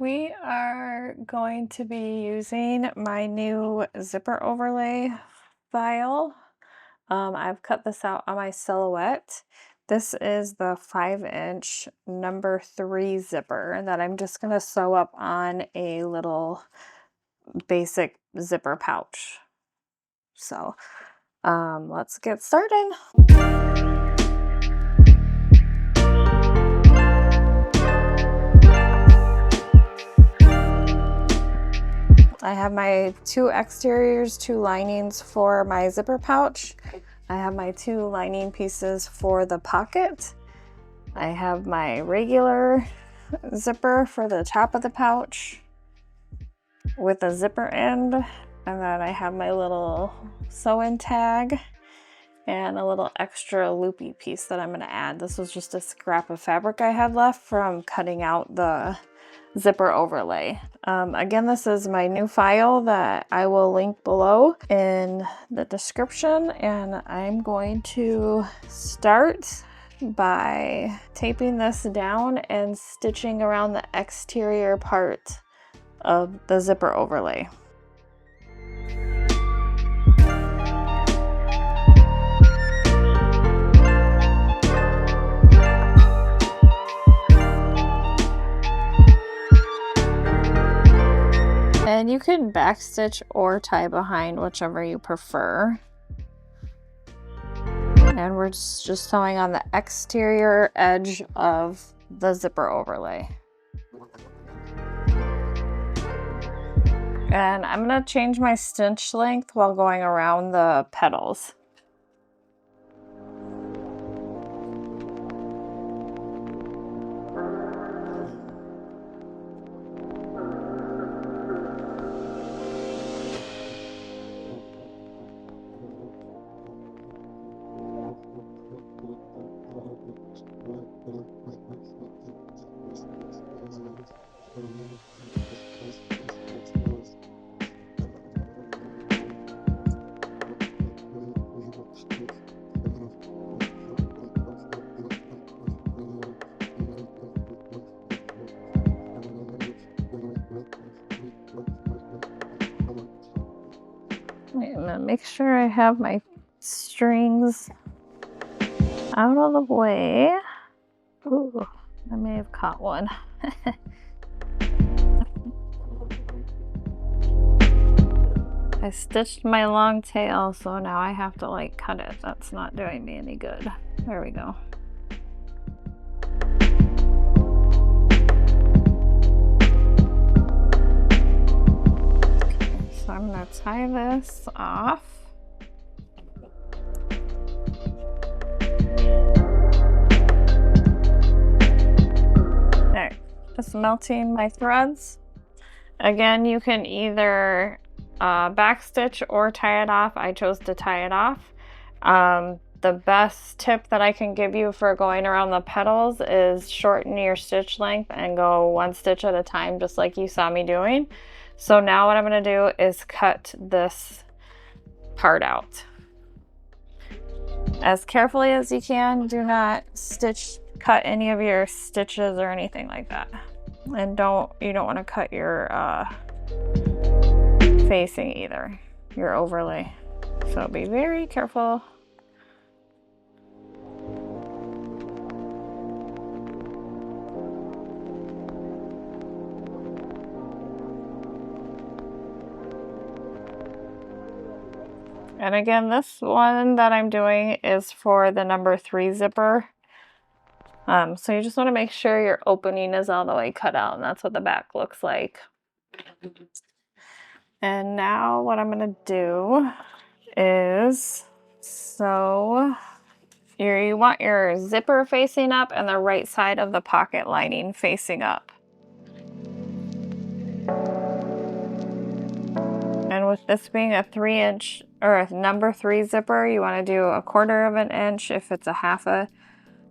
We are going to be using my new zipper overlay file. I've cut this out on my Silhouette. This is the 5-inch number 3 zipper that I'm just going to sew up on a little basic zipper pouch. So let's get started. I have my 2 exteriors, 2 linings for my zipper pouch. I have my 2 lining pieces for the pocket. I have my regular zipper for the top of the pouch with a zipper end. And then I have my little sew-in tag and a little extra loopy piece that I'm going to add. This was just a scrap of fabric I had left from cutting out the zipper overlay. Again, this is my new file that I will link below in the description, and I'm going to start by taping this down and stitching around the exterior part of the zipper overlay. And you can backstitch or tie behind, whichever you prefer. And we're just sewing on the exterior edge of the zipper overlay. And I'm going to change my stitch length while going around the petals. I'm gonna make sure I have my strings out of the way. Ooh, I may have caught one. I stitched my long tail, so now I have to like cut it. That's not doing me any good. There we go. So I'm gonna tie this off. There, just melting my threads. Again, you can either backstitch or tie it off. I chose to tie it off. The best tip that I can give you for going around the petals is shorten your stitch length and go 1 stitch at a time, just like you saw me doing. So now what I'm going to do is cut this part out as carefully as you can. Do not cut any of your stitches or anything like that. And you don't want to cut your facing either, your overlay. So be very careful. And again, this one that I'm doing is for the number 3 zipper. So you just want to make sure your opening is all the way cut out, and that's what the back looks like. And now what I'm going to do is you want your zipper facing up and the right side of the pocket lining facing up. And with this being a 3-inch or a number 3 zipper, you want to do 1/4 of an inch if it's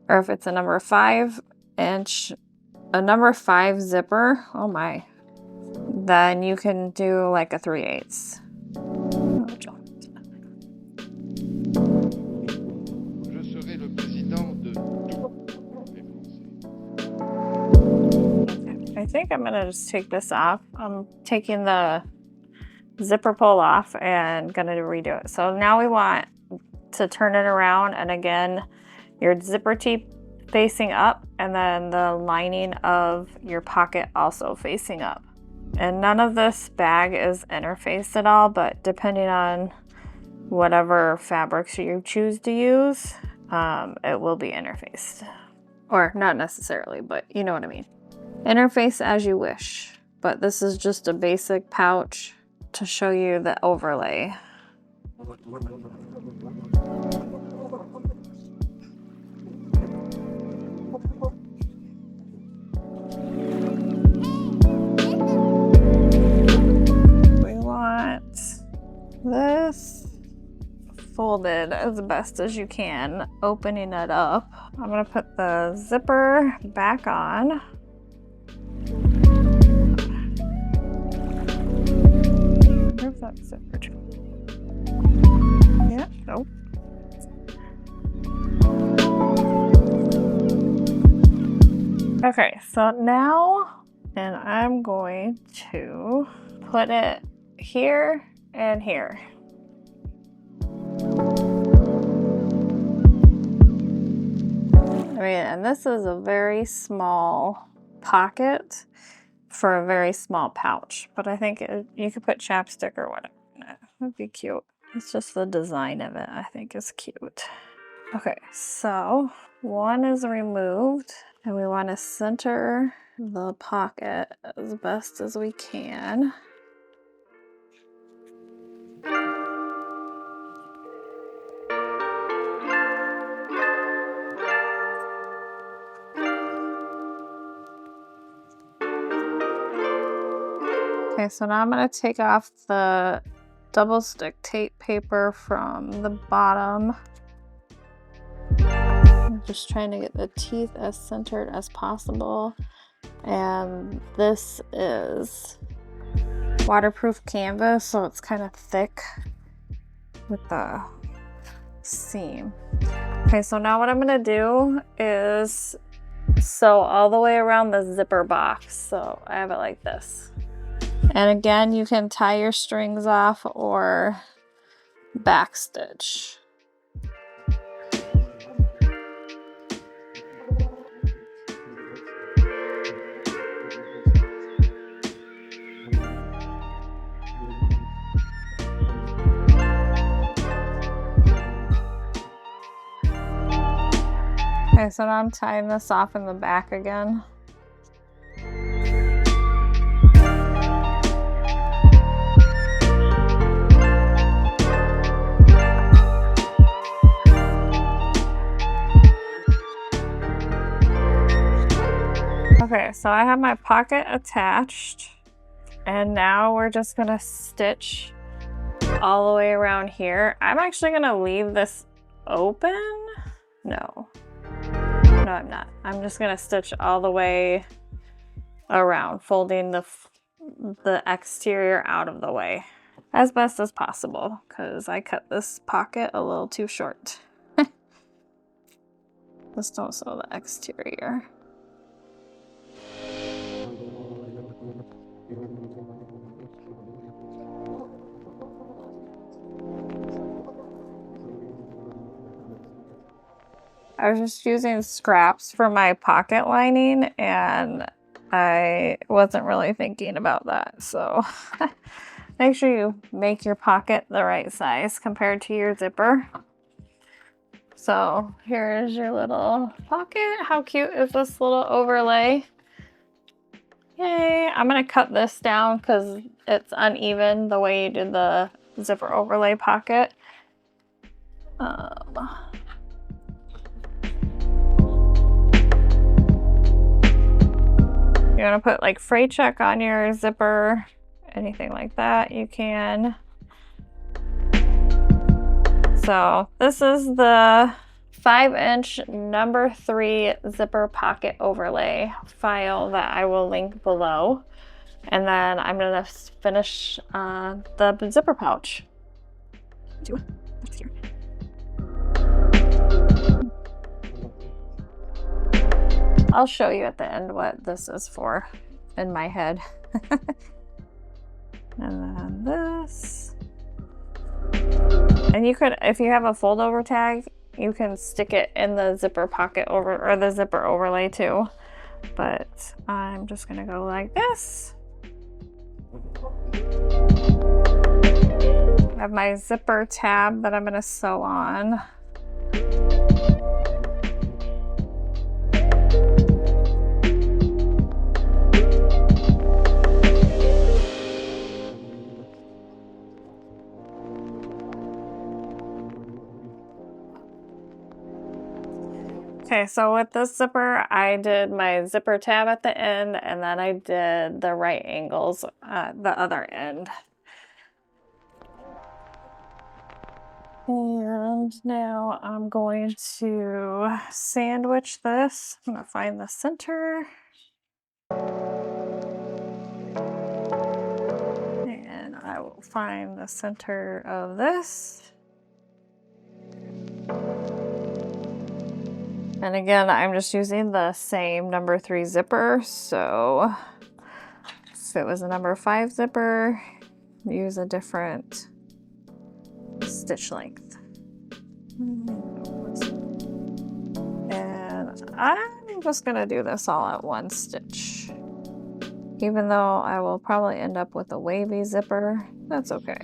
or if it's a number 5 inch, a number 5 zipper. Oh my. Then you can do like a 3/8. I think I'm gonna just take this off. I'm taking the zipper pull off and gonna redo it. So now we want to turn it around, and again, your zipper tee facing up and then the lining of your pocket also facing up. And none of this bag is interfaced at all, but depending on whatever fabrics you choose to use, it will be interfaced. Or not necessarily, but you know what I mean. Interface as you wish, but this is just a basic pouch to show you the overlay. We want this folded as best as you can, opening it up. I'm gonna put the zipper back on. Where's that zipper to? Yeah, nope. Okay, so now, and I'm going to put it here and here. I mean, and this is a very small pocket for a very small pouch, but I think you could put chapstick or whatever in it. That'd be cute. It's just the design of it I think is cute. Okay, so one is removed, and we want to center the pocket as best as we can. Okay, so now I'm going to take off the double stick tape paper from the bottom. I'm just trying to get the teeth as centered as possible. And this is waterproof canvas, so it's kind of thick with the seam. Okay, so now what I'm going to do is sew all the way around the zipper box. So I have it like this. And again, you can tie your strings off or backstitch. Okay, so now I'm tying this off in the back again. Okay, so I have my pocket attached, and now we're just gonna stitch all the way around here. I'm actually gonna leave this open. No, I'm not. I'm just gonna stitch all the way around, folding the exterior out of the way as best as possible, because I cut this pocket a little too short. Just don't sew the exterior. I was just using scraps for my pocket lining, and I wasn't really thinking about that. So make sure you make your pocket the right size compared to your zipper. So here's your little pocket. How cute is this little overlay? Yay! I'm gonna cut this down because it's uneven the way you did the zipper overlay pocket. You want to put like freight check on your zipper, anything like that, you can. So this is the 5-inch No. 3 zipper pocket overlay file that I will link below. And then I'm gonna finish the zipper pouch. I'll show you at the end what this is for. in my head. And then this. And you could, if you have a fold over tag, you can stick it in the zipper pocket over, or the zipper overlay too. But I'm just gonna go like this. I have my zipper tab that I'm gonna sew on. Okay, so with this zipper, I did my zipper tab at the end, and then I did the right angles at the other end. And now I'm going to sandwich this. I'm gonna find the center. And I will find the center of this. And again, I'm just using the same number 3 zipper. So if it was a number 5 zipper, use a different stitch length. And I'm just gonna do this all at one stitch. Even though I will probably end up with a wavy zipper, that's okay.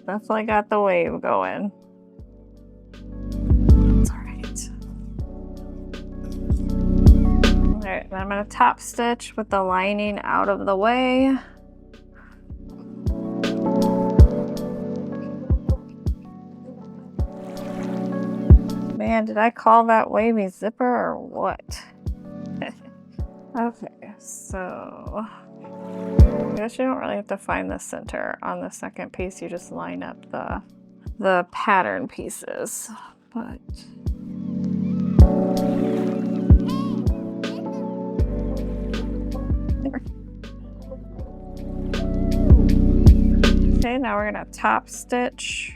Definitely got the wave going. It's all right. All right, then I'm gonna top stitch with the lining out of the way. Man, did I call that wavy zipper or what? Okay, so I guess you don't really have to find the center on the second piece. You just line up the pattern pieces. But okay, now we're gonna top stitch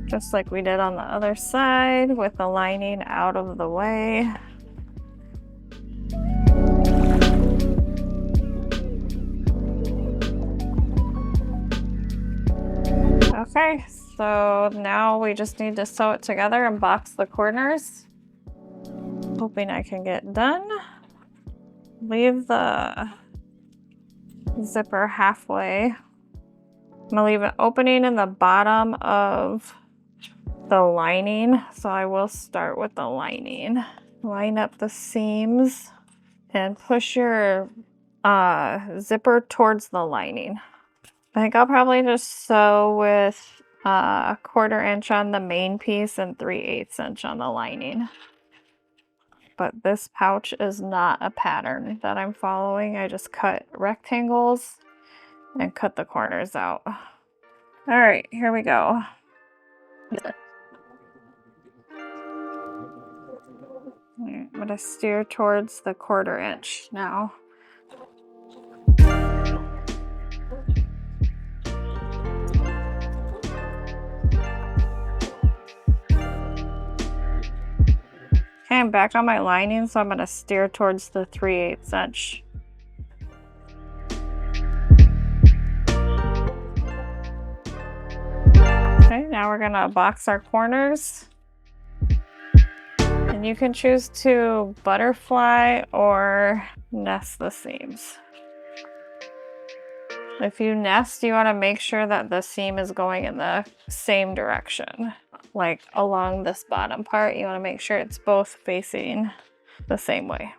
just like we did on the other side with the lining out of the way. Okay, so now we just need to sew it together and box the corners. Hoping I can get done. Leave the zipper halfway. I'm gonna leave an opening in the bottom of the lining, so I will start with the lining. Line up the seams and push your zipper towards the lining. I think I'll probably just sew with a 1/4 inch on the main piece and 3/8 inch on the lining. But this pouch is not a pattern that I'm following. I just cut rectangles and cut the corners out. All right, here we go. I'm gonna steer towards the 1/4 inch now. Okay, I'm back on my lining, so I'm gonna steer towards the 3/8 inch. Okay, now we're gonna box our corners. And you can choose to butterfly or nest the seams. If you nest, you want to make sure that the seam is going in the same direction. Like along this bottom part, you want to make sure it's both facing the same way.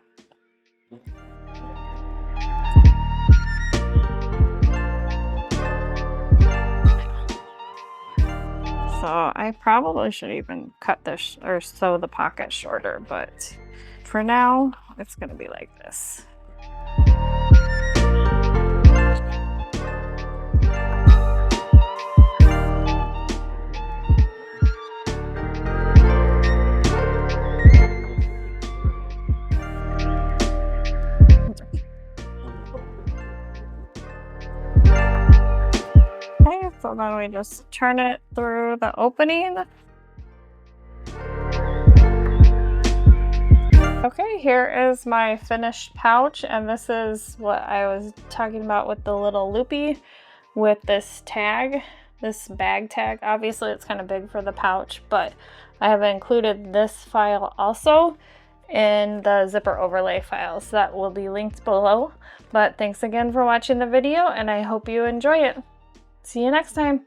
So I probably should even cut this or sew the pocket shorter, but for now, it's gonna be like this. So then we just turn it through the opening. Okay, here is my finished pouch, and this is what I was talking about with the little loopy with this tag, this bag tag. Obviously it's kind of big for the pouch, but I have included this file also in the zipper overlay files that will be linked below. But thanks again for watching the video, and I hope you enjoy it. See you next time.